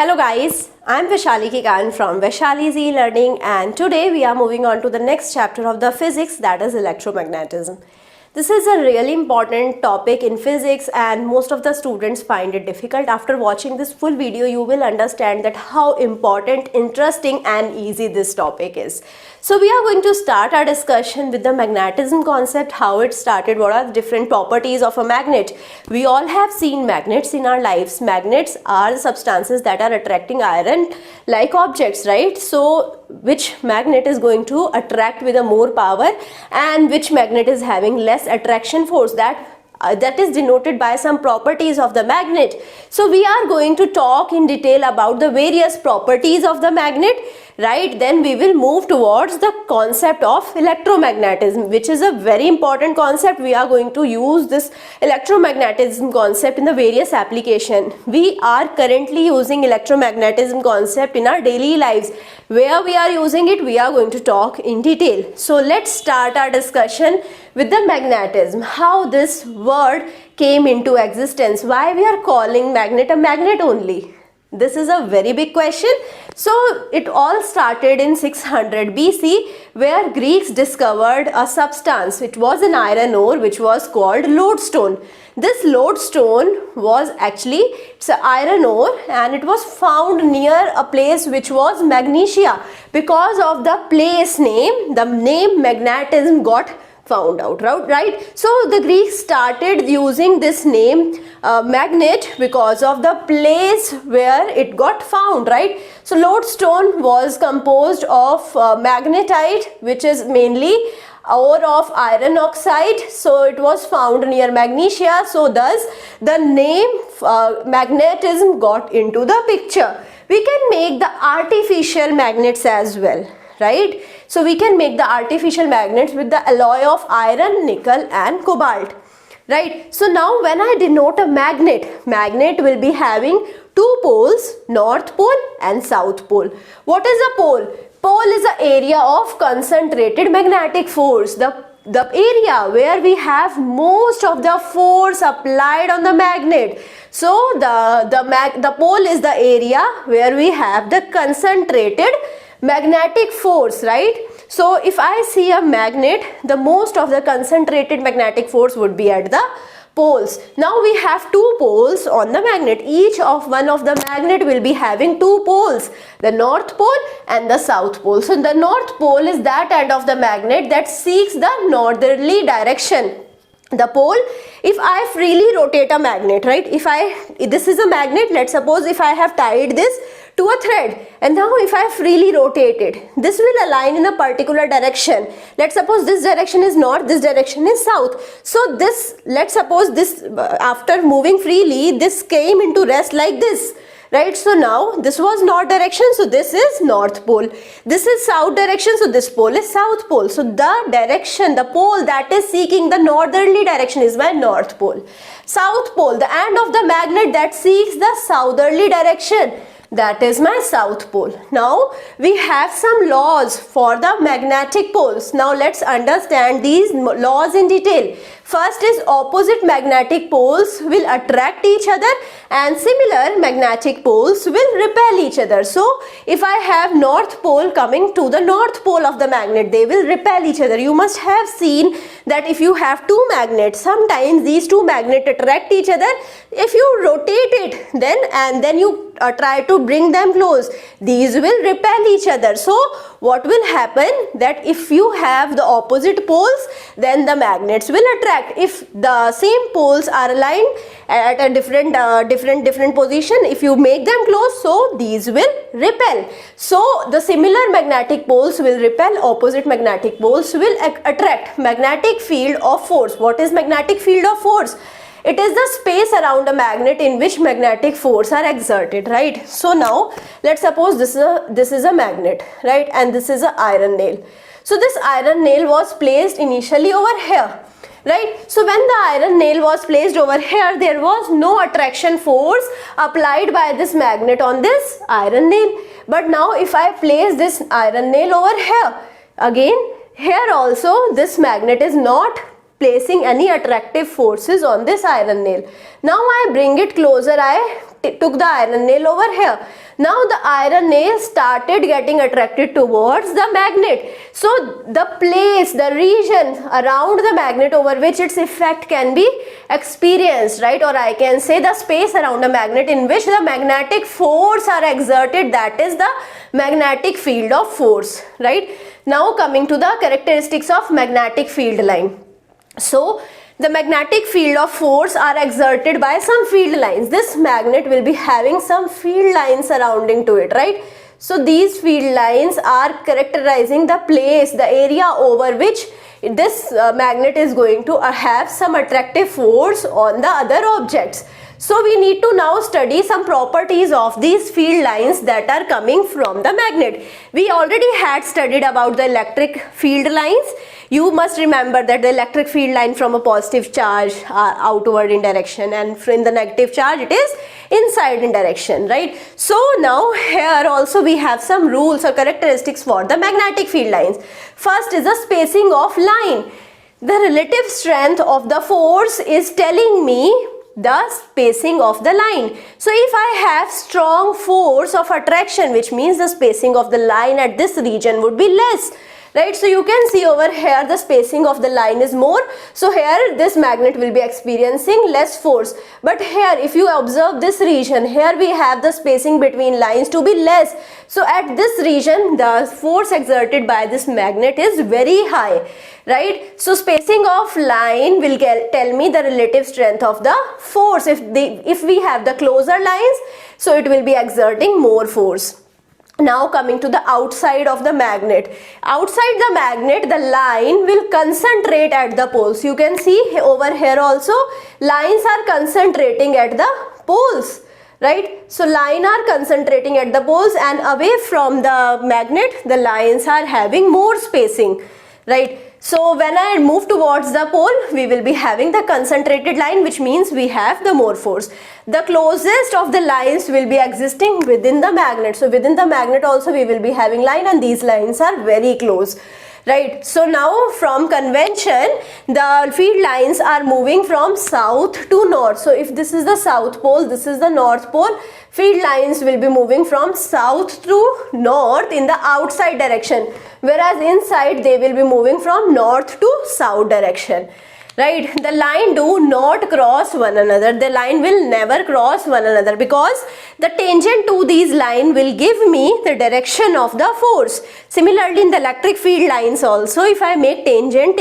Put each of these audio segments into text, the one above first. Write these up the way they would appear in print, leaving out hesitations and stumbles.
Hello guys, I'm Vaishali Kikan from Vaishali's e-learning, and today we are moving on to the next chapter of the physics, that is electromagnetism. This is a really important topic in physics and most of the students find it difficult. After watching this full video, you will understand that how important, interesting and easy this topic is. So we are going to start our discussion with the magnetism concept, how it started, what are the different properties of a magnet. We all have seen magnets in our lives. Magnets are the substances that are attracting iron like objects, right? So which magnet is going to attract with a more power and which magnet is having less attraction force, that is denoted by some properties of the magnet. So we are going to talk in detail about the various properties of the magnet, right? Then we will move towards the concept of electromagnetism, which is a very important concept. We are going to use this electromagnetism concept in the various application. We are currently using electromagnetism concept in our daily lives. Where we are using it, we are going to talk in detail. So let's start our discussion with the magnetism, how this word came into existence, why we are calling magnet a magnet only. This is a very big question. So it all started in 600 BC, where Greeks discovered a substance. It was an iron ore which was called lodestone. This lodestone was actually, it's an iron ore, and it was found near a place which was Magnesia. Because of the place name, the name magnetism got found out, right? So the Greeks started using this name magnet because of the place where it got found, right? So lodestone was composed of magnetite, which is mainly ore of iron oxide. So it was found near Magnesia. So thus the name magnetism got into the picture. We can make the artificial magnets as well, right? So we can make the artificial magnets with the alloy of iron, nickel and cobalt, right? So now when I denote a magnet, magnet will be having two poles, north pole and south pole. What is a pole? Pole is an area of concentrated magnetic force, the area where we have most of the force applied on the magnet. So the pole is the area where we have the concentrated magnetic force, right? So if I see a magnet, the most of the concentrated magnetic force would be at the poles. Now we have two poles on the magnet. Each of one of the magnet will be having two poles, the north pole and the south pole. So the north pole is that end of the magnet that seeks the northerly direction. The pole, if I freely rotate a magnet, right? This is a magnet, let's suppose if I have tied this to a thread, and now if I freely rotate it, this will align in a particular direction. Let's suppose this direction is north, this direction is south. So this, let's suppose this, after moving freely, this came into rest like this, right? So now this was north direction, so this is north pole. This is south direction, so this pole is south pole. So the direction, the pole that is seeking the northerly direction is my north pole. South pole, the end of the magnet that seeks the southerly direction, that is my south pole. Now we have some laws for the magnetic poles. Now let's understand these laws in detail. First is opposite magnetic poles will attract each other and similar magnetic poles will repel each other. So if I have north pole coming to the north pole of the magnet, they will repel each other. You must have seen that if you have two magnets, sometimes these two magnets attract each other. If you rotate it then you try to bring them close, these will repel each other. So what will happen, that if you have the opposite poles, then the magnets will attract. If the same poles are aligned at a different position, if you make them close, so these will repel. So the similar magnetic poles will repel, opposite magnetic poles will attract. Magnetic field of force. What is magnetic field of force? It is the space around a magnet in which magnetic force are exerted, right? So now let's suppose this is a magnet, right? And this is an iron nail. So this iron nail was placed initially over here, right? So when the iron nail was placed over here, there was no attraction force applied by this magnet on this iron nail. But now if I place this iron nail over here, again here also this magnet is not placing any attractive forces on this iron nail. Now I bring it closer, I took the iron nail over here. Now the iron nail started getting attracted towards the magnet. So the place, the region around the magnet over which its effect can be experienced, right? Or I can say the space around a magnet in which the magnetic force are exerted, that is the magnetic field of force, right? Now coming to the characteristics of magnetic field line. So the magnetic field of force are exerted by some field lines. This magnet will be having some field lines surrounding to it, right? So these field lines are characterizing the place, the area over which this magnet is going to have some attractive force on the other objects. So we need to now study some properties of these field lines that are coming from the magnet. We already had studied about the electric field lines. You must remember that the electric field line from a positive charge are outward in direction, and in the negative charge it is inside in direction, right? So now here also we have some rules or characteristics for the magnetic field lines. First is the spacing of line. The relative strength of the force is telling me the spacing of the line. So if I have strong force of attraction, which means the spacing of the line at this region would be less, right? So you can see over here the spacing of the line is more, so here this magnet will be experiencing less force. But here if you observe this region, here we have the spacing between lines to be less. So at this region the force exerted by this magnet is very high, right? So spacing of line will tell me the relative strength of the force. If we have the closer lines, so it will be exerting more force. Now coming to the outside of the magnet. Outside the magnet, the line will concentrate at the poles. You can see over here also lines are concentrating at the poles, right? So line are concentrating at the poles, and away from the magnet the lines are having more spacing, right? So when I move towards the pole, we will be having the concentrated line, which means we have the more force. The closest of the lines will be existing within the magnet. So within the magnet also we will be having line, and these lines are very close, right? So now from convention, the field lines are moving from south to north. So if this is the south pole, this is the north pole, field lines will be moving from south to north in the outside direction, whereas inside they will be moving from north to south direction, right? The line do not cross one another. The line will never cross one another, because the tangent to these line will give me the direction of the force. Similarly in the electric field lines also, if I make tangent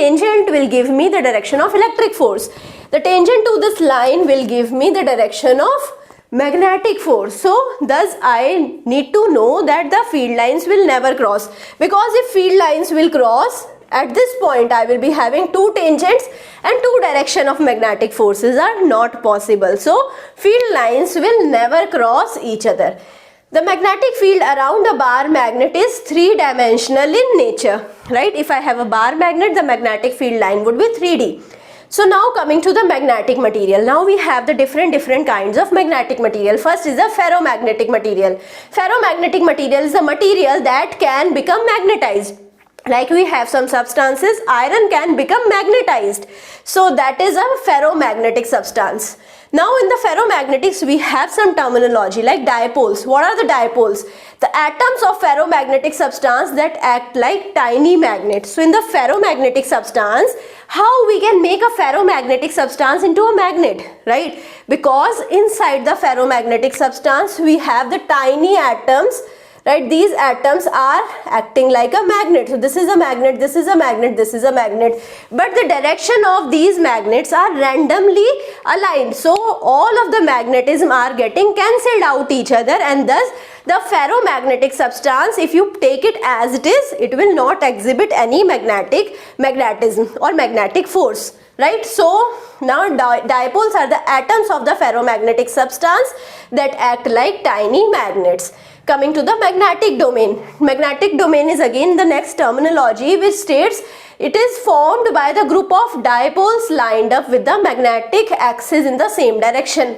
will give me the direction of electric force. The tangent to this line will give me the direction of magnetic force. So thus I need to know that the field lines will never cross, because if field lines will cross, at this point I will be having two tangents and two direction of magnetic forces are not possible. So field lines will never cross each other. The magnetic field around a bar magnet is three-dimensional in nature, right? If I have a bar magnet, the magnetic field line would be 3D. So now coming to the magnetic material. Now we have the different kinds of magnetic material. First is the ferromagnetic material. Ferromagnetic material is a material that can become magnetized. Like we have some substances, iron can become magnetized. So that is a ferromagnetic substance. Now in the ferromagnetics we have some terminology like dipoles. What are the dipoles? The atoms of ferromagnetic substance that act like tiny magnets. So in the ferromagnetic substance, how we can make a ferromagnetic substance into a magnet, right? Because inside the ferromagnetic substance we have the tiny atoms, right? These atoms are acting like a magnet. So this is a magnet, this is a magnet, this is a magnet, but the direction of these magnets are randomly aligned. So all of the magnetism are getting cancelled out each other, and thus the ferromagnetic substance, if you take it as it is, it will not exhibit any magnetism or magnetic force, right? So now dipoles are the atoms of the ferromagnetic substance that act like tiny magnets. Coming to the magnetic domain. Magnetic domain is again the next terminology which states it is formed by the group of dipoles lined up with the magnetic axis in the same direction.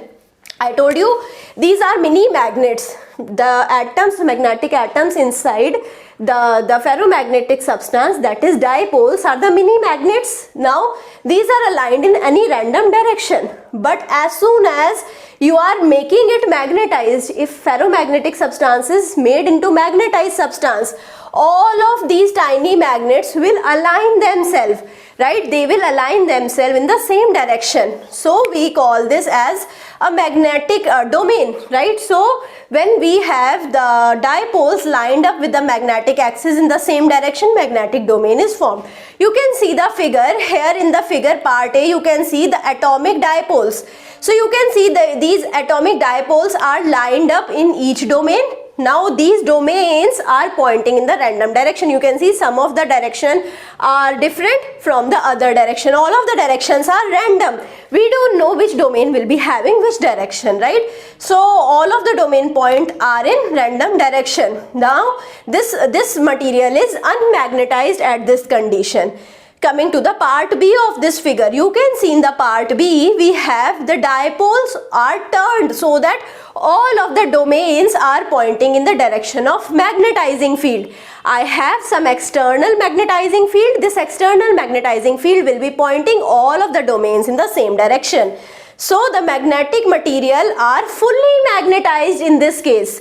I told you these are mini magnets. The atoms, magnetic atoms inside the ferromagnetic substance, that is dipoles, are the mini magnets. Now these are aligned in any random direction, but as soon as you are making it magnetized. If ferromagnetic substance is made into magnetized substance, all of these tiny magnets will align themselves, right? They will align themselves in the same direction. So we call this as a magnetic domain, right? So when we have the dipoles lined up with the magnetic axis in the same direction, magnetic domain is formed. You can see the figure here. In the figure part A, you can see the atomic dipoles. So you can see these atomic dipoles are lined up in each domain. Now these domains are pointing in the random direction. You can see some of the direction are different from the other direction. All of the directions are random. We don't know which domain will be having which direction, right? So all of the domain point are in random direction. Now this material is unmagnetized at this condition. Coming to the part B of this figure, you can see in the part B we have the dipoles are turned so that all of the domains are pointing in the direction of magnetizing field. I have some external magnetizing field. This external magnetizing field will be pointing all of the domains in the same direction. So the magnetic material are fully magnetized in this case.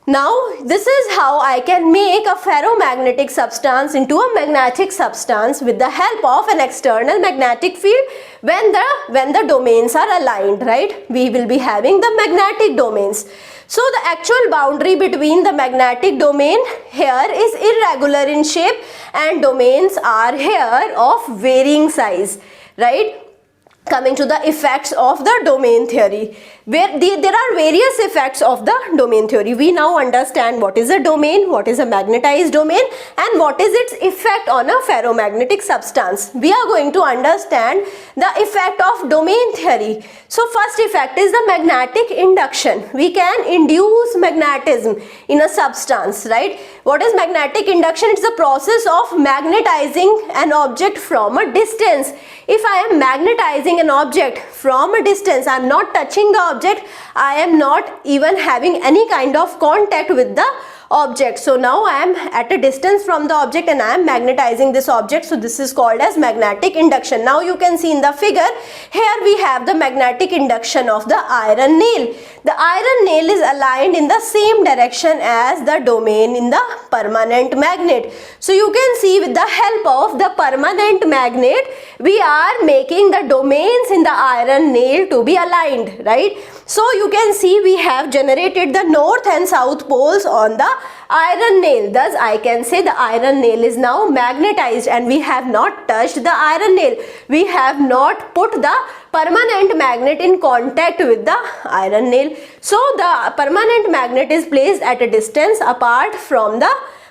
Now this is how I can make a ferromagnetic substance into a magnetic substance with the help of an external magnetic field when the domains are aligned, right? We will be having the magnetic domains. So the actual boundary between the magnetic domain here is irregular in shape and domains are here of varying size, right? Coming to the effects of the domain theory, where there are various effects of the domain theory. We now understand what is a domain, what is a magnetized domain, and what is its effect on a ferromagnetic substance. We are going to understand the effect of domain theory. So first effect is the magnetic induction. We can induce magnetism in a substance, right? What is magnetic induction? It's the process of magnetizing an object from a distance. If I am magnetizing an object from a distance, I am not touching the object, I am not even having any kind of contact with the object. So now I am at a distance from the object and I am magnetizing this object. So this is called as magnetic induction. Now you can see in the figure, here we have the magnetic induction of the iron nail. The iron nail is aligned in the same direction as the domain in the permanent magnet. So you can see with the help of the permanent magnet, we are making the domains in the iron nail to be aligned, right? So you can see we have generated the north and south poles on the iron nail. Thus I can say the iron nail is now magnetized and we have not touched the iron nail. We have not put the permanent magnet in contact with the iron nail. So the permanent magnet is placed at a distance apart from the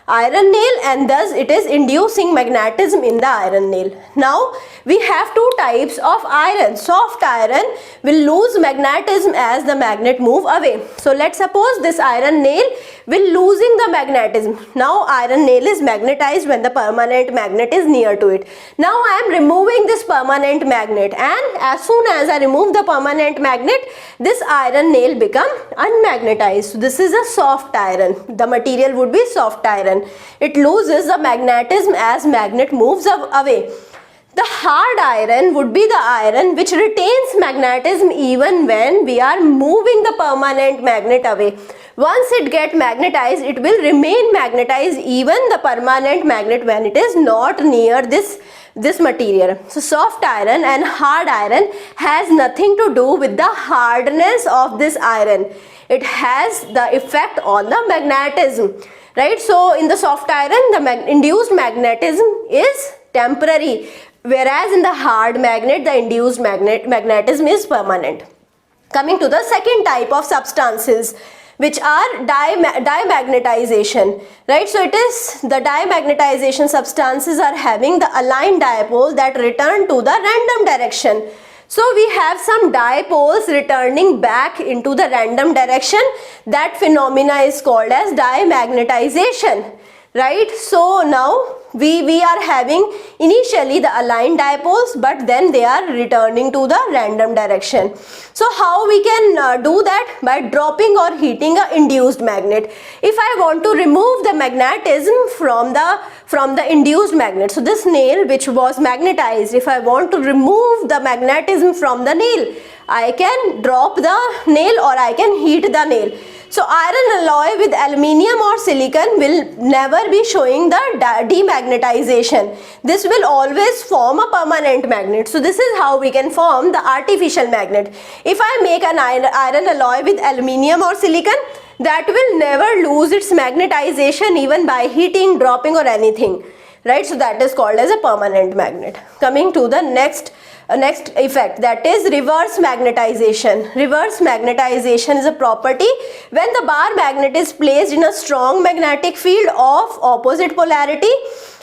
iron nail and thus it is inducing magnetism in the iron nail. Now we have two types of iron. Soft iron will lose magnetism as the magnet move away. So let's suppose this iron nail will losing the magnetism. Now iron nail is magnetized when the permanent magnet is near to it. Now I am removing this permanent magnet and as soon as I remove the permanent magnet, this iron nail become unmagnetized. So this is a soft iron. The material would be soft iron. It loses the magnetism as magnet moves away. The hard iron would be the iron which retains magnetism even when we are moving the permanent magnet away. Once it gets magnetized, it will remain magnetized even the permanent magnet when it is not near this material. So soft iron and hard iron has nothing to do with the hardness of this iron. It has the effect on the magnetism, right? So in the soft iron, the induced magnetism is temporary, whereas in the hard magnet, the induced magnetism is permanent. Coming to the second type of substances, which are dimagnetization, right? So it is the dimagnetization substances are having the aligned dipole that return to the random direction. So we have some dipoles returning back into the random direction. That phenomena is called as dimagnetization, right? So now we are having initially the aligned dipoles, but then they are returning to the random direction. So how we can do that? By dropping or heating a induced magnet. If I want to remove the magnetism from the induced magnet, so this nail which was magnetized, if I want to remove the magnetism from the nail, I can drop the nail or I can heat the nail. So iron alloy with aluminium or silicon will never be showing the demagnetization. This will always form a permanent magnet. So this is how we can form the artificial magnet. If I make an iron alloy with aluminium or silicon, that will never lose its magnetization even by heating, dropping or anything, right? So that is called as a permanent magnet. Coming to the next effect, that is reverse magnetization. Reverse magnetization is a property when the bar magnet is placed in a strong magnetic field of opposite polarity.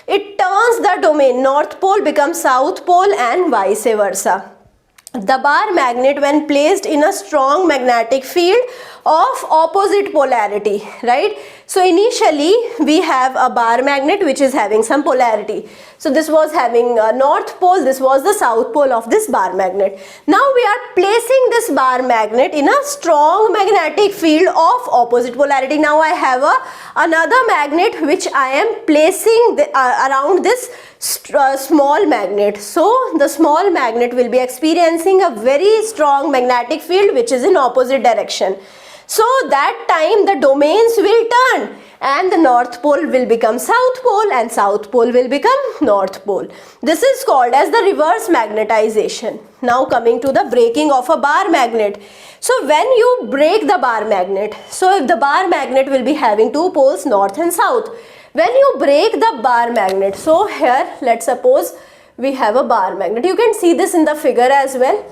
It turns the domain, north pole becomes south pole and vice versa. The bar magnet, when placed in a strong magnetic field of opposite polarity, right? So initially we have a bar magnet which is having some polarity. So this was having a north pole, this was the south pole of this bar magnet. Now we are placing this bar magnet in a strong magnetic field of opposite polarity. Now I have another magnet which I am placing around this small magnet. So the small magnet will be experiencing a very strong magnetic field which is in opposite direction. So that time the domains will turn and the north pole will become south pole and south pole will become north pole. This is called as the reverse magnetization. Now coming to the breaking of a bar magnet. So when you break the bar magnet, so if the bar magnet will be having two poles, north and south. When you break the bar magnet, so here let's suppose we have a bar magnet. You can see this in the figure as well.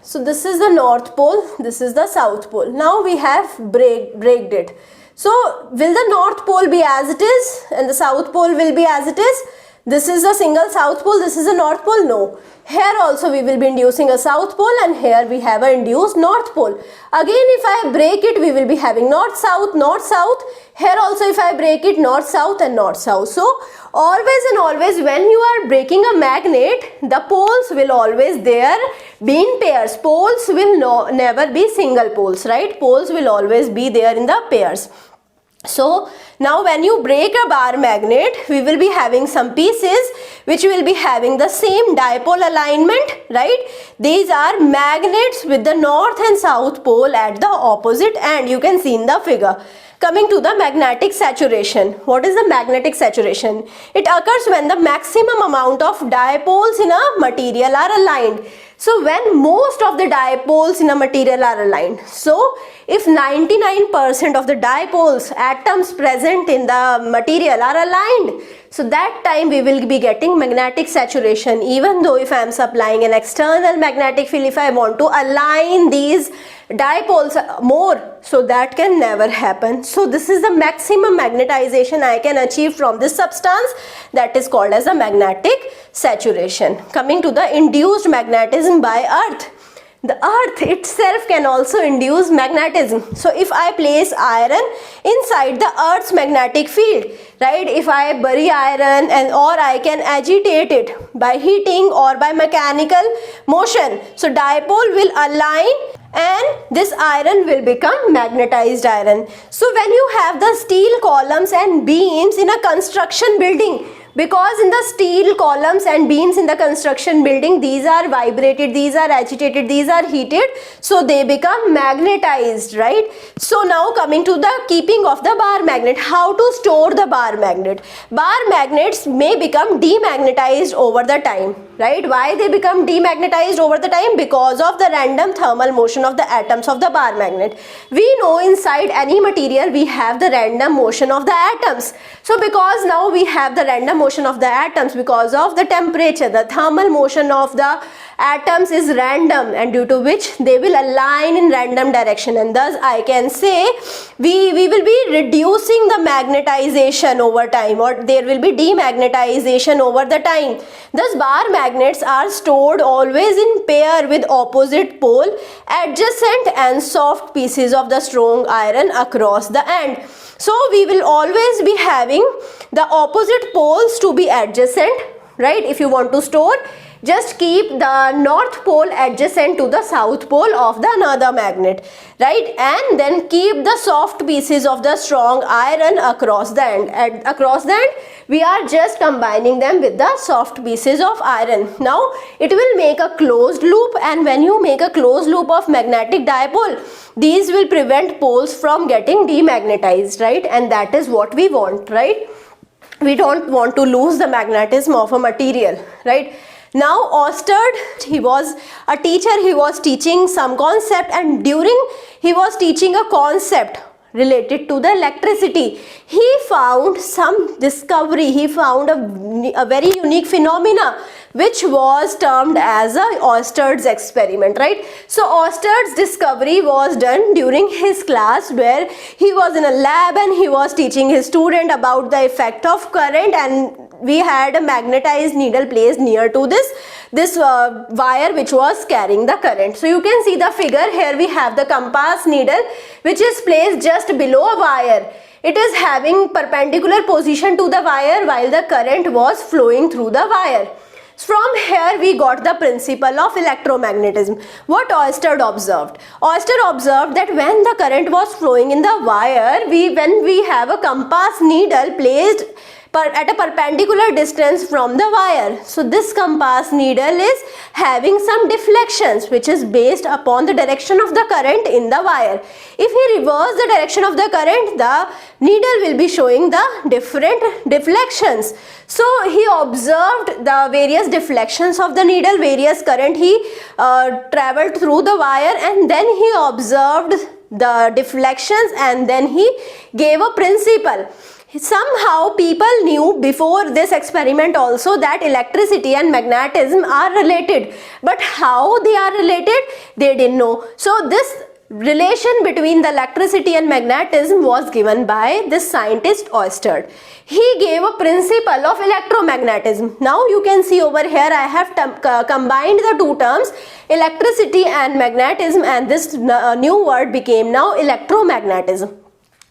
So this is the north pole, this is the south pole. Now we have breaked it. So will the north pole be as it is and the south pole will be as it is? This is a single south pole, this is a north pole? No. Here also we will be inducing a south pole and here we have an induced north pole. Again if I break it, we will be having north south, north south. Here also if I break it, north south and north south. So always and always when you are breaking a magnet, the poles will always there be in pairs. Poles will never be single poles, right? Poles will always be there in the pairs. So now when you break a bar magnet, we will be having some pieces which will be having the same dipole alignment, right? These are magnets with the north and south pole at the opposite end. You can see in the figure. Coming to the magnetic saturation. What is the magnetic saturation? It occurs when the maximum amount of dipoles in a material are aligned. So when most of the dipoles in a material are aligned. So if 99% of the dipoles atoms present in the material are aligned, so that time we will be getting magnetic saturation. Even though if I am supplying an external magnetic field, if I want to align these dipoles more, so that can never happen. So this is the maximum magnetization I can achieve from this substance, that is called as a magnetic saturation. Coming to the induced magnetism by earth. The earth itself can also induce magnetism. So if I place iron inside the earth's magnetic field, right, if I bury iron or I can agitate it by heating or by mechanical motion, so dipole will align and this iron will become magnetized iron. So when you have the steel columns and beams in a construction building, because in the steel columns and beams in the construction building, these are vibrated, these are agitated, these are heated, so they become magnetized, right? So now coming to the keeping of the bar magnet, how to store the bar magnet. Bar magnets may become demagnetized over the time, right? Why they become demagnetized over the time? Because of the random thermal motion of the atoms of the bar magnet. We know inside any material we have the random motion of the atoms. So because now we have the random motion of the atoms, because of the temperature, the thermal motion of the atoms is random, and due to which they will align in random direction, and thus I can say we will be reducing the magnetization over time, or there will be demagnetization over the time. Thus bar magnets are stored always in pair with opposite pole, adjacent and soft pieces of the strong iron across the end. So we will always be having the opposite poles to be adjacent, right? If you want to store, just keep the north pole adjacent to the south pole of the another magnet, right? And then keep the soft pieces of the strong iron across the end. Across the end, we are just combining them with the soft pieces of iron. Now it will make a closed loop, and when you make a closed loop of magnetic dipole, these will prevent poles from getting demagnetized, right? And that is what we want, right? We don't want to lose the magnetism of a material, right? Now Oersted, he was a teacher, he was teaching some concept, and during he was teaching a concept related to the electricity, he found some discovery, he found a very unique phenomena which was termed as a Oersted's experiment, right? So Oersted's discovery was done during his class, where he was in a lab and he was teaching his student about the effect of current, and we had a magnetized needle placed near to this wire which was carrying the current. So you can see the figure here. We have the compass needle which is placed just below a wire. It is having perpendicular position to the wire while the current was flowing through the wire. From here we got the principle of electromagnetism. What Oersted observed? Oersted observed that when the current was flowing in the wire, when we have a compass needle placed at a perpendicular distance from the wire, so this compass needle is having some deflections which is based upon the direction of the current in the wire. If we reverse the direction of the current, the needle will be showing the different deflections. So he observed the various deflections of the needle, various current he traveled through the wire, and then he observed the deflections, and then he gave a principle. Somehow people knew before this experiment also that electricity and magnetism are related, but how they are related, they didn't know. So this relation between the electricity and magnetism was given by this scientist Oersted. He gave a principle of electromagnetism. Now you can see over here I have combined the two terms, electricity and magnetism, and this new word became now electromagnetism.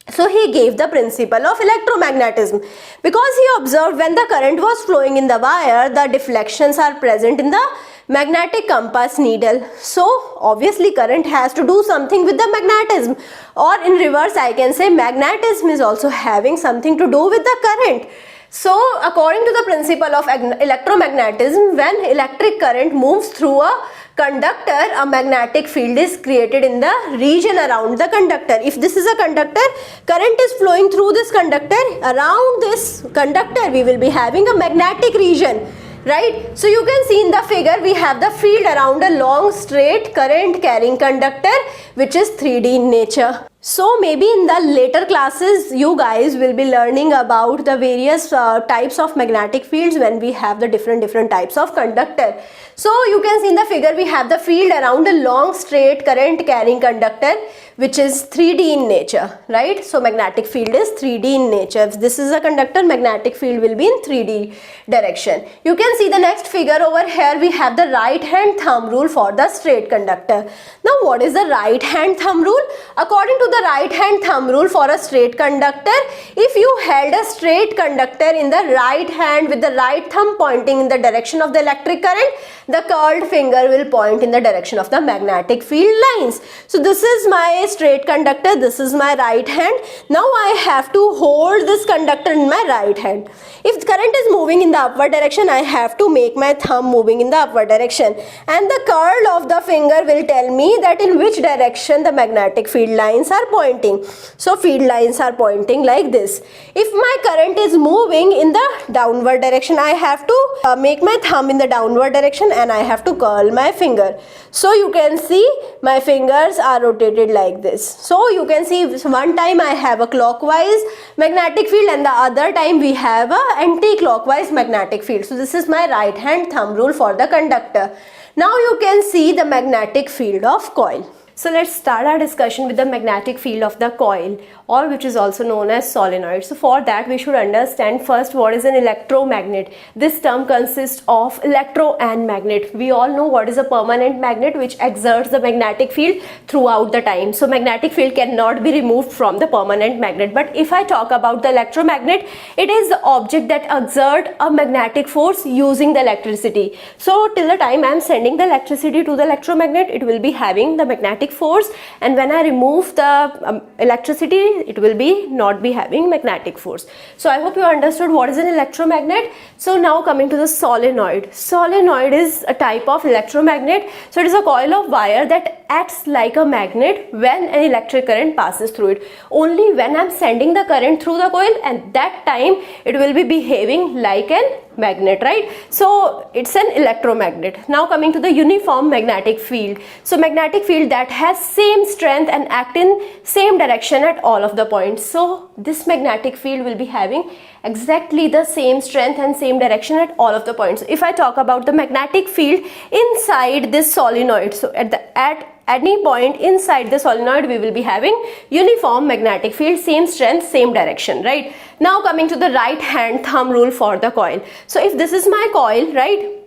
So he gave the principle of electromagnetism because he observed when the current was flowing in the wire, the deflections are present in the magnetic compass needle. So obviously current has to do something with the magnetism, or in reverse I can say magnetism is also having something to do with the current. So according to the principle of electromagnetism, when electric current moves through a conductor, a magnetic field is created in the region around the conductor. If this is a conductor, current is flowing through this conductor. Around this conductor we will be having a magnetic region, right? So you can see in the figure we have the field around a long straight current carrying conductor which is 3D in nature. So maybe in the later classes you guys will be learning about the various types of magnetic fields when we have the different types of conductor. So you can see in the figure we have the field around a long straight current carrying conductor which is 3D in nature, right? So magnetic field is 3D in nature. If this is a conductor, magnetic field will be in 3D direction. You can see the next figure over here. We have the right hand thumb rule for the straight conductor. Now what is the right hand thumb rule? According to the right hand thumb rule for a straight conductor, if you held a straight conductor in the right hand with the right thumb pointing in the direction of the electric current, the curled finger will point in the direction of the magnetic field lines. So this is my straight conductor, this is my right hand. Now I have to hold this conductor in my right hand. If the current is moving in the upward direction, I have to make my thumb moving in the upward direction, and the curl of the finger will tell me that in which direction the magnetic field lines are pointing. So field lines are pointing like this. If my current is moving in the downward direction, I have to make my thumb in the downward direction and I have to curl my finger. So you can see my fingers are rotated like this. So you can see one time I have a clockwise magnetic field and the other time we have a anti-clockwise magnetic field. So this is my right hand thumb rule for the conductor. Now you can see the magnetic field of coil. So let's start our discussion with the magnetic field of the coil, or which is also known as solenoid. So for that we should understand first what is an electromagnet. This term consists of electro and magnet. We all know what is a permanent magnet, which exerts the magnetic field throughout the time. So magnetic field cannot be removed from the permanent magnet. But if I talk about the electromagnet, it is the object that exerts a magnetic force using the electricity. So till the time I am sending the electricity to the electromagnet, it will be having the magnetic force, and when I remove the electricity, it will be not be having magnetic force. So I hope you understood what is an electromagnet. So now coming to the solenoid. Solenoid is a type of electromagnet. So it is a coil of wire that acts like a magnet when an electric current passes through it. Only when I am sending the current through the coil, and that time it will be behaving like an magnet, right? So it's an electromagnet. Now coming to the uniform magnetic field. So magnetic field that has same strength and act in same direction at all of the points. So this magnetic field will be having exactly the same strength and same direction at all of the points. If I talk about the magnetic field inside this solenoid, so at any point inside the solenoid we will be having uniform magnetic field, same strength, same direction, right? Now coming to the right hand thumb rule for the coil. So if this is my coil, right,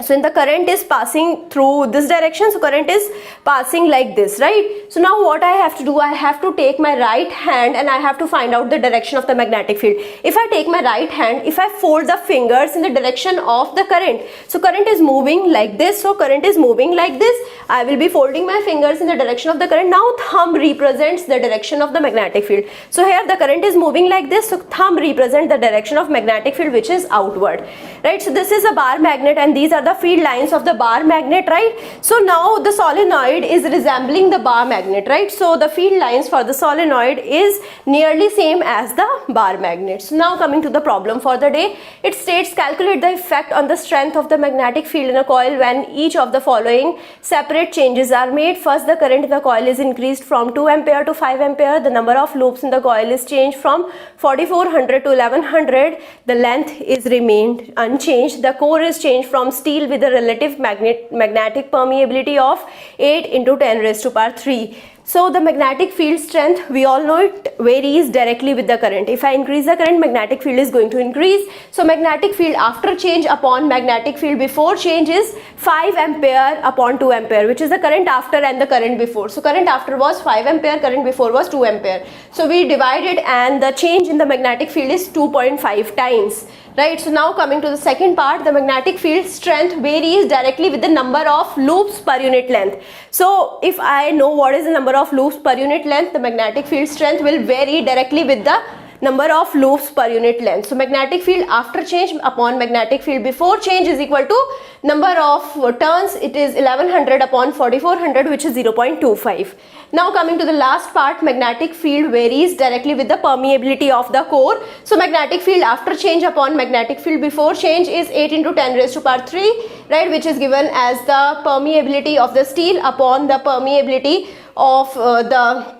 so in the current is passing through this direction, so current is passing like this, right? So now what I have to do, I have to take my right hand and I have to find out the direction of the magnetic field. If I take my right hand, if I fold the fingers in the direction of the current, so current is moving like this, so current is moving like this, I will be folding my fingers in the direction of the current. Now thumb represents the direction of the magnetic field. So here the current is moving like this, so thumb represents the direction of magnetic field, which is outward, right? So this is a bar magnet and these are the field lines of the bar magnet, right? So now the solenoid is resembling the bar magnet, right? So the field lines for the solenoid is nearly same as the bar magnet. So now coming to the problem for the day, it states calculate the effect on the strength of the magnetic field in a coil when each of the following separate changes are made. First, the current in the coil is increased from 2 ampere to 5 ampere. The number of loops in the coil is changed from 4400 to 1100. The length is remained unchanged. The core is changed from steel with a relative magnetic permeability of 8 into 10 raised to power 3. So the magnetic field strength, we all know it varies directly with the current. If I increase the current, magnetic field is going to increase. So magnetic field after change upon magnetic field before change is 5 ampere upon 2 ampere, which is the current after and the current before. So current after was 5 ampere, current before was 2 ampere. So we divided and the change in the magnetic field is 2.5 times. Right, so now coming to the second part, the magnetic field strength varies directly with the number of loops per unit length. So if I know what is the number of loops per unit length, the magnetic field strength will vary directly with the number of loops per unit length. So magnetic field after change upon magnetic field before change is equal to number of turns, it is 1100 upon 4400, which is 0.25. Now coming to the last part, magnetic field varies directly with the permeability of the core. So magnetic field after change upon magnetic field before change is 8 into 10 raised to power 3, right, which is given as the permeability of the steel upon the permeability of the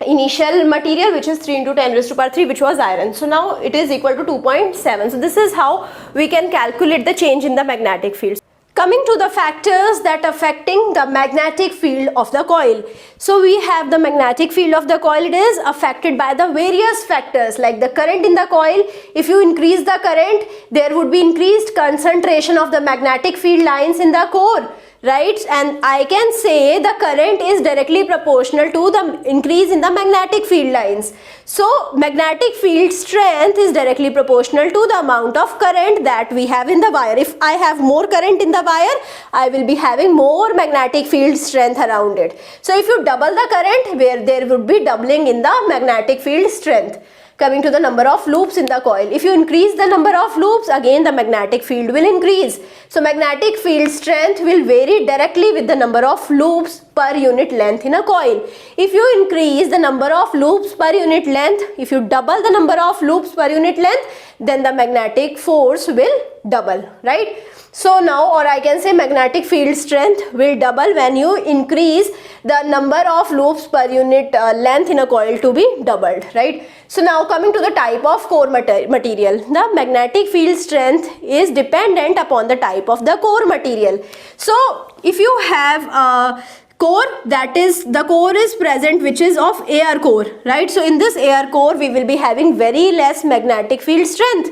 initial material, which is 3 into 10 raised to power 3, which was iron. So now it is equal to 2.7. So this is how we can calculate the change in the magnetic field. Coming to the factors that affecting the magnetic field of the coil. So we have the magnetic field of the coil. It is affected by the various factors like the current in the coil. If you increase the current, there would be increased concentration of the magnetic field lines in the core, right? And I can say the current is directly proportional to the increase in the magnetic field lines. So magnetic field strength is directly proportional to the amount of current that we have in the wire. If I have more current in the wire, I will be having more magnetic field strength around it. So if you double the current, where there would be doubling in the magnetic field strength. Coming to the number of loops in the coil. If you increase the number of loops, again the magnetic field will increase. So magnetic field strength will vary directly with the number of loops per unit length in a coil. If you increase the number of loops per unit length, if you double the number of loops per unit length, then the magnetic force will double, right? So now, or I can say magnetic field strength will double when you increase the number of loops per unit length in a coil to be doubled, right? So now coming to the type of core material. The magnetic field strength is dependent upon the type of the core material. So if you have a core, that is the core is present which is of air core, right? So in this air core we will be having very less magnetic field strength.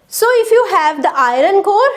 So if you have the iron core,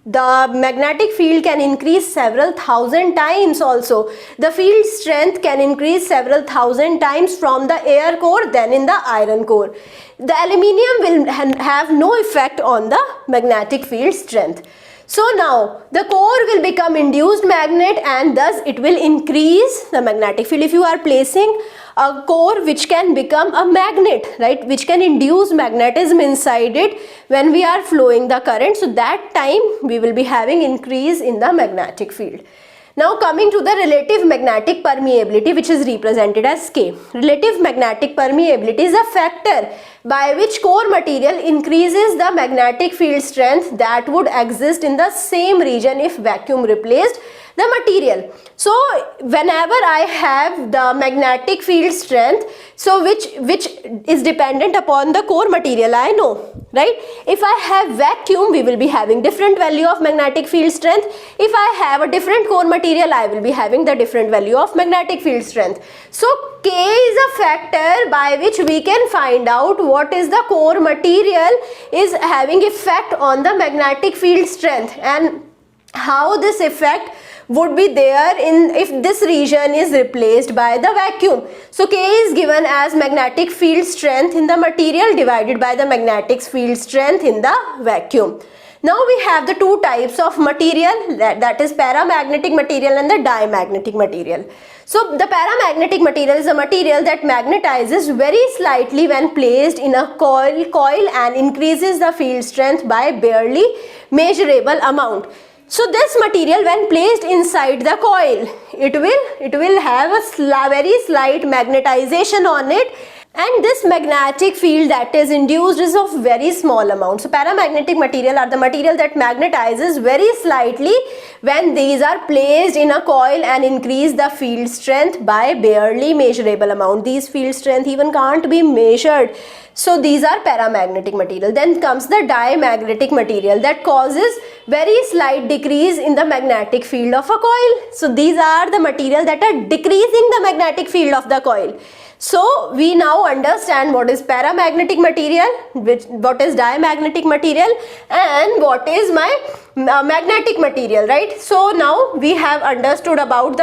the magnetic field can increase several thousand times also. The field strength can increase several thousand times from the air core than in the iron core. The aluminium will have no effect on the magnetic field strength. So now the core will become induced magnet and thus it will increase the magnetic field. If you are placing a core which can become a magnet, right, which can induce magnetism inside it when we are flowing the current, so that time we will be having increase in the magnetic field. Now coming to the relative magnetic permeability, which is represented as K. Relative magnetic permeability is a factor by which core material increases the magnetic field strength that would exist in the same region if vacuum replaced the material. So whenever I have the magnetic field strength, so which is dependent upon the core material, I know, right? If I have vacuum, we will be having different value of magnetic field strength. If I have a different core material, I will be having the different value of magnetic field strength. So K is a factor by which we can find out what is the core material is having effect on the magnetic field strength and how this effect would be there in if this region is replaced by the vacuum. So K is given as magnetic field strength in the material divided by the magnetic field strength in the vacuum. Now we have the two types of material, that is paramagnetic material and the diamagnetic material. So the paramagnetic material is a material that magnetizes very slightly when placed in a coil and increases the field strength by barely measurable amount. So this material when placed inside the coil, it will have a very slight magnetization on it, and this magnetic field that is induced is of very small amount. So paramagnetic material are the material that magnetizes very slightly when these are placed in a coil and increase the field strength by barely measurable amount. These field strength even can't be measured. So these are paramagnetic material. Then comes the diamagnetic material that causes very slight decrease in the magnetic field of a coil. So these are the material that are decreasing the magnetic field of the coil. So we now understand what is paramagnetic material, what is diamagnetic material, and what is my magnetic material, right? So now we have understood about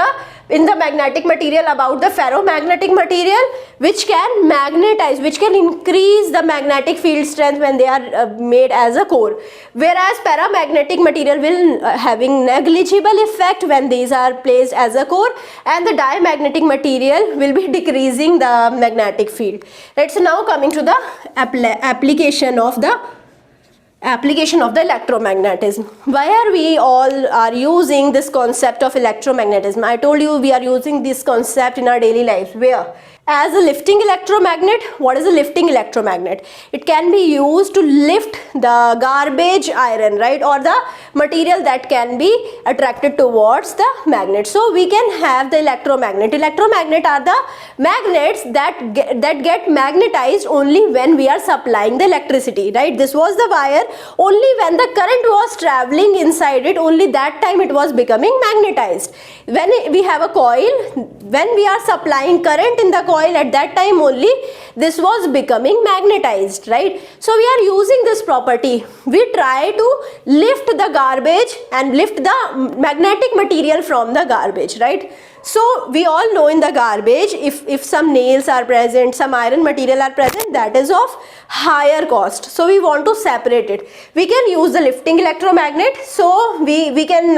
in the magnetic material about the ferromagnetic material, which can magnetize, which can increase the magnetic field strength when they are made as a core, whereas paramagnetic material will having negligible effect when these are placed as a core, and the diamagnetic material will be decreasing the magnetic field, right? So now coming to the application of the electromagnetism. Why are we all using this concept of electromagnetism? I told you we are using this concept in our daily lives. Where? As a lifting electromagnet. What is a lifting electromagnet? It can be used to lift the garbage iron, right, or the material that can be attracted towards the magnet. So we can have the electromagnet. Electromagnet are the magnets that get magnetized only when we are supplying the electricity, right? This was the wire. Only when the current was traveling inside it, only that time it was becoming magnetized. When we have a coil, when we are supplying current in the coil, at that time only this was becoming magnetized, right? So we are using this property. We try to lift the garbage and lift the magnetic material from the garbage, right? So we all know in the garbage, if some nails are present, some iron material are present, that is of higher cost. So we want to separate it. We can use the lifting electromagnet. So we can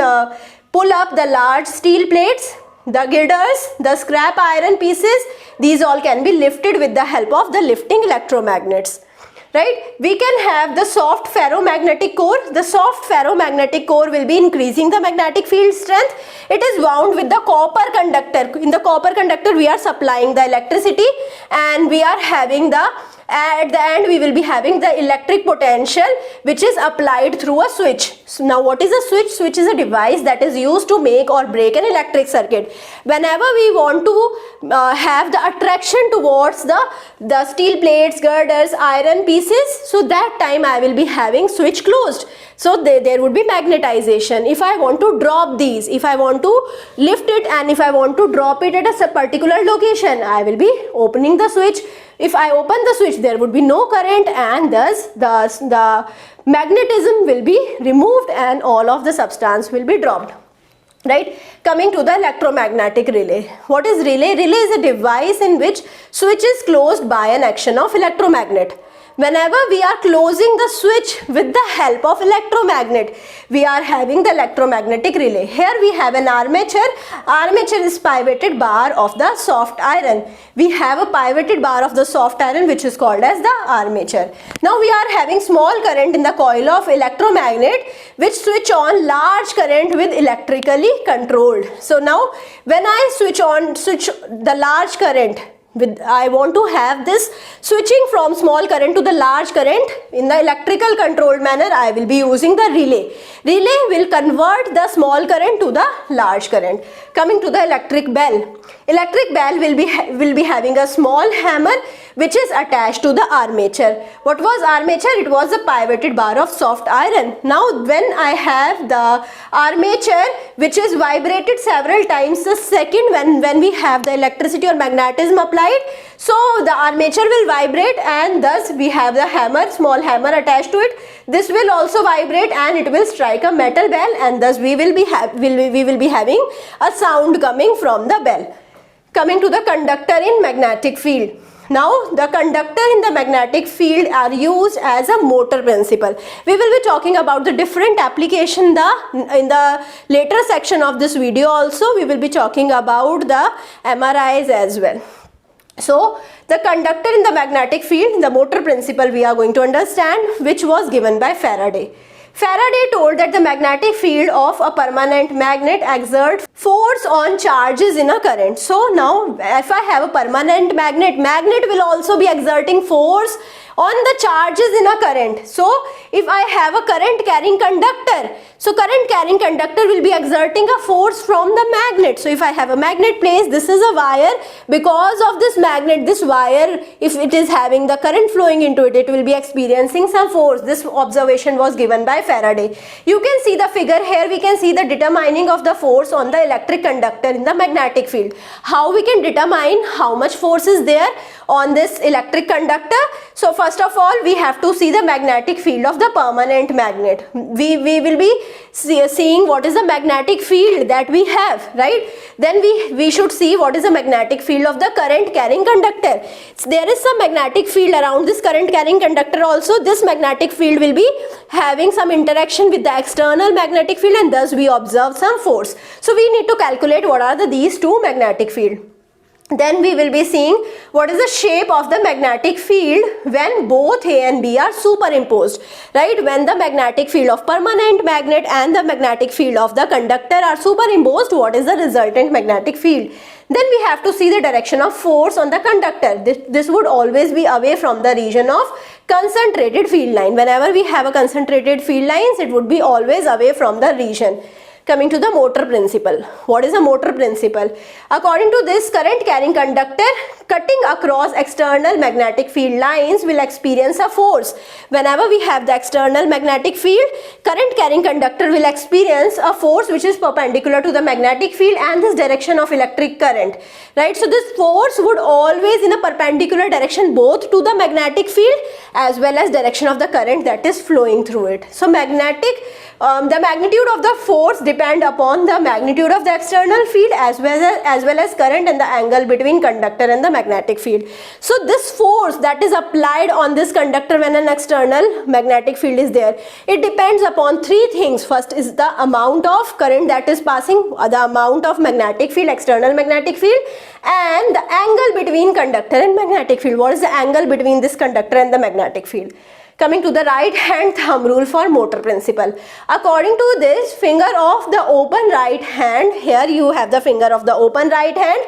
pull up the large steel plates, the girders, the scrap iron pieces. These all can be lifted with the help of the lifting electromagnets, right? We can have the soft ferromagnetic core. The soft ferromagnetic core will be increasing the magnetic field strength. It is wound with the copper conductor. In the copper conductor we are supplying the electricity, and we are having at the end we will be having the electric potential which is applied through a switch. So now what is a switch? Switch is a device that is used to make or break an electric circuit. Whenever we want to have the attraction towards the steel plates, girders, iron pieces, so that time I will be having switch closed. So there would be magnetization. If I want to drop these, if I want to lift it, and if I want to drop it at a particular location, I will be opening the switch. If I open the switch, there would be no current, and thus the magnetism will be removed and all of the substance will be dropped. Right? Coming to the electromagnetic relay. What is relay? Relay is a device in which switch is closed by an action of electromagnet. Whenever we are closing the switch with the help of electromagnet, we are having the electromagnetic relay. Here we have an armature. Armature is pivoted bar of the soft iron. We have a pivoted bar of the soft iron which is called as the armature. Now we are having small current in the coil of electromagnet which switch on large current with electrically controlled. So now when I switch the large current, I want to have this switching from small current to the large current in the electrical controlled manner, I will be using the relay. Relay will convert the small current to the large current. Coming to the electric bell. Electric bell will be having a small hammer which is attached to the armature. What was armature? It was a pivoted bar of soft iron. Now when I have the armature which is vibrated several times a second when we have the electricity or magnetism applied, so the armature will vibrate and thus we have the hammer, small hammer attached to it. This will also vibrate and it will strike a metal bell, and thus we will be having a sound coming from the bell. Coming to the conductor in magnetic field. Now the conductor in the magnetic field are used as a motor principle. We will be talking about the different application in the later section of this video. Also we will be talking about the MRIs as well. So the conductor in the magnetic field, the motor principle we are going to understand, which was given by Faraday. Faraday told that the magnetic field of a permanent magnet exerts force on charges in a current. So now if I have a permanent magnet will also be exerting force on the charges in a current. So if I have a current carrying conductor, so current carrying conductor will be exerting a force from the magnet. So if I have a magnet placed, this is a wire. Because of this magnet, this wire, if it is having the current flowing into it, it will be experiencing some force. This observation was given by Faraday. You can see the figure here. We can see the determining of the force on the electric conductor in the magnetic field. How we can determine how much force is there on this electric conductor? So first of all, we have to see the magnetic field of the permanent magnet. We will be seeing what is the magnetic field that we have, right? Then we should see what is the magnetic field of the current carrying conductor. So there is some magnetic field around this current carrying conductor also. This magnetic field will be having some interaction with the external magnetic field, and thus we observe some force. So we need to calculate what are these two magnetic field. Then we will be seeing what is the shape of the magnetic field when both A and B are superimposed, right? When the magnetic field of permanent magnet and the magnetic field of the conductor are superimposed, what is the resultant magnetic field? Then we have to see the direction of force on the conductor. This would always be away from the region of concentrated field line. Whenever we have a concentrated field lines, it would be always away from the region. Coming to the motor principle. What is a motor principle? According to this, current carrying conductor cutting across external magnetic field lines will experience a force. Whenever we have the external magnetic field, current carrying conductor will experience a force which is perpendicular to the magnetic field and this direction of electric current, right? So this force would always in a perpendicular direction both to the magnetic field as well as direction of the current that is flowing through it. So the magnitude of the force depend upon the magnitude of the external field as well as current and the angle between conductor and the magnetic field. So this force that is applied on this conductor when an external magnetic field is there, it depends upon three things. First is the amount of current that is passing, the amount of magnetic field, external magnetic field, and the angle between conductor and magnetic field. What is the angle between this conductor and the magnetic field? Coming to the right hand thumb rule for motor principle. According to this, finger of the open right hand, here you have the finger of the open right hand.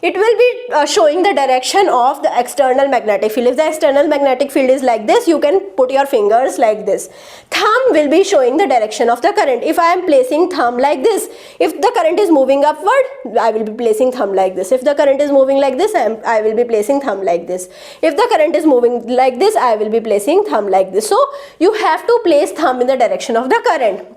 it will be showing the direction of the external magnetic field. If the external magnetic field is like this, you can put your fingers like this. Thumb will be showing the direction of the current. If I am placing thumb like this, if the current is moving upward, I will be placing thumb like this. If the current is moving like this, I will be placing thumb like this. If the current is moving like this, I will be placing thumb like this. So you have to place thumb in the direction of the current.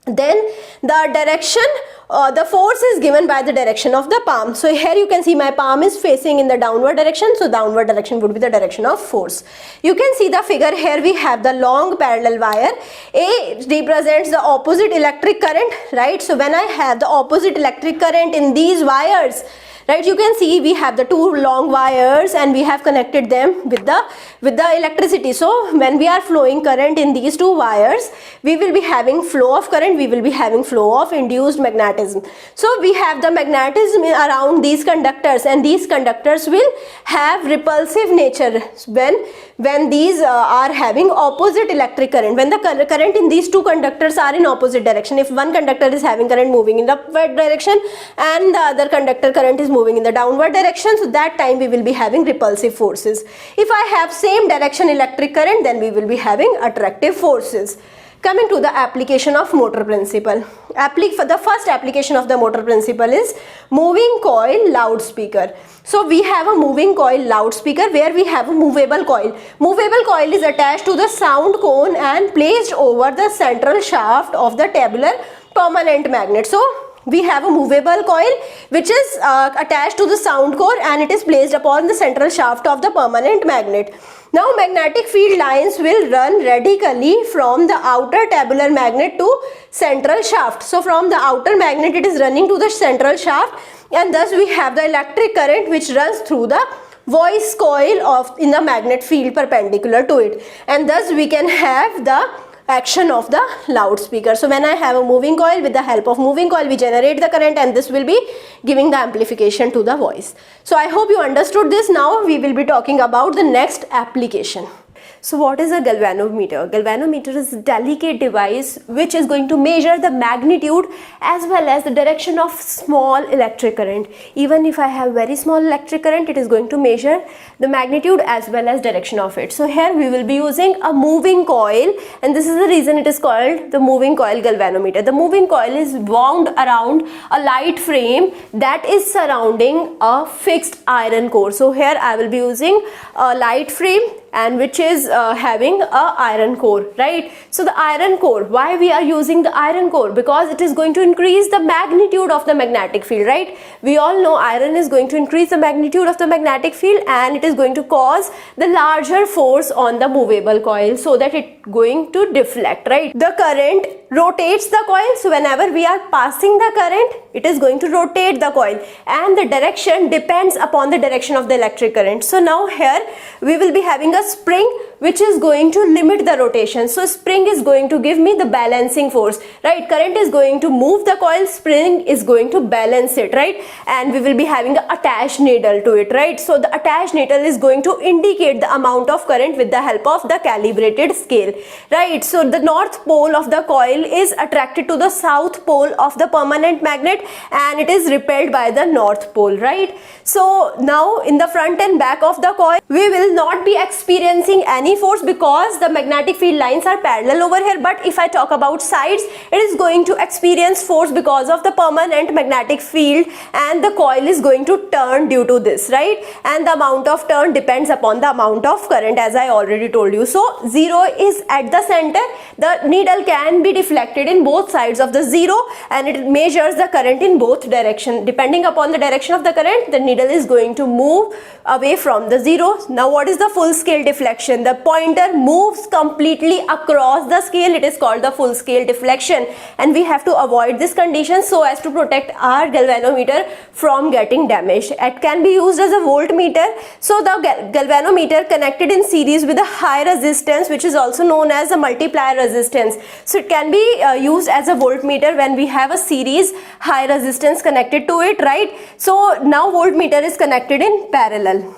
Then the direction, the force is given by the direction of the palm. So here you can see my palm is facing in the downward direction. So downward direction would be the direction of force. You can see the figure here. We have the long parallel wire. A represents the opposite electric current, right? So when I have the opposite electric current in these wires, right, you can see we have the two long wires and we have connected them with the electricity. So when we are flowing current in these two wires, we will be having flow of current, we will be having flow of induced magnetism. So we have the magnetism around these conductors, and these conductors will have repulsive nature when these are having opposite electric current. When the current in these two conductors are in opposite direction, if one conductor is having current moving in the upward direction and the other conductor current is moving in the downward direction, so that time we will be having repulsive forces. If I have same direction electric current, then we will be having attractive forces. Coming to the application of motor principle. For the first application of the motor principle is moving coil loudspeaker. So we have a moving coil loudspeaker where we have a movable coil. Movable coil is attached to the sound cone and placed over the central shaft of the tabular permanent magnet. So we have a movable coil which is attached to the sound core and it is placed upon the central shaft of the permanent magnet. Now magnetic field lines will run radically from the outer tabular magnet to central shaft. So from the outer magnet it is running to the central shaft, and thus we have the electric current which runs through the voice coil in the magnet field perpendicular to it, and thus we can have the action of the loudspeaker. So when I have a moving coil, with the help of moving coil we generate the current, and this will be giving the amplification to the voice. So I hope you understood this. Now we will be talking about the next application. So what is a galvanometer? Galvanometer is a delicate device which is going to measure the magnitude as well as the direction of small electric current. Even if I have very small electric current, it is going to measure the magnitude as well as direction of it. So here we will be using a moving coil, and this is the reason it is called the moving coil galvanometer. The moving coil is wound around a light frame that is surrounding a fixed iron core. So here I will be using a light frame and which is having a iron core, right? So the iron core, why we are using the iron core? Because it is going to increase the magnitude of the magnetic field, right? We all know iron is going to increase the magnitude of the magnetic field, and it is going to cause the larger force on the movable coil so that it going to deflect, right? The current rotates the coil, so whenever we are passing the current, it is going to rotate the coil, and the direction depends upon the direction of the electric current. So now here we will be having a spring which is going to limit the rotation. So spring is going to give me the balancing force, right? Current is going to move the coil, spring is going to balance it, right? And we will be having an attached needle to it, right? So the attached needle is going to indicate the amount of current with the help of the calibrated scale, right? So the north pole of the coil is attracted to the south pole of the permanent magnet, and it is repelled by the north pole, right? So now in the front and back of the coil, we will not be experiencing any force because the magnetic field lines are parallel over here. But if I talk about sides, it is going to experience force because of the permanent magnetic field, and the coil is going to turn due to this, right? And the amount of turn depends upon the amount of current, as I already told you. So 0 is at the center. The needle can be deflected in both sides of the 0, and it measures the current in both directions. Depending upon the direction of the current, the needle is going to move away from the 0. Now what is the full scale deflection? The pointer moves completely across the scale. It is called the full scale deflection, and we have to avoid this condition so as to protect our galvanometer from getting damaged. It can be used as a voltmeter. So the galvanometer connected in series with a high resistance, which is also known as a multiplier resistance. So it can be used as a voltmeter when we have a series high resistance connected to it, right? So now voltmeter is connected in parallel.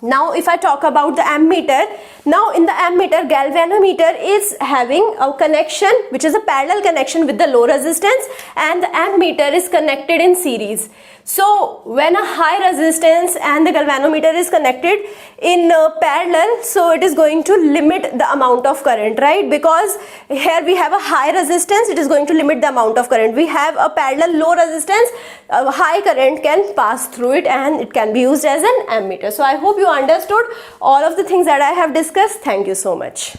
Now if I talk about the ammeter, Now in the ammeter, galvanometer is having a connection which is a parallel connection with the low resistance, and the ammeter is connected in series. So when a high resistance and the galvanometer is connected in parallel, so it is going to limit the amount of current, right? Because here we have a high resistance, it is going to limit the amount of current. We have a parallel low resistance, a high current can pass through it and it can be used as an ammeter. So I hope you understood all of the things that I have discussed. Thank you so much.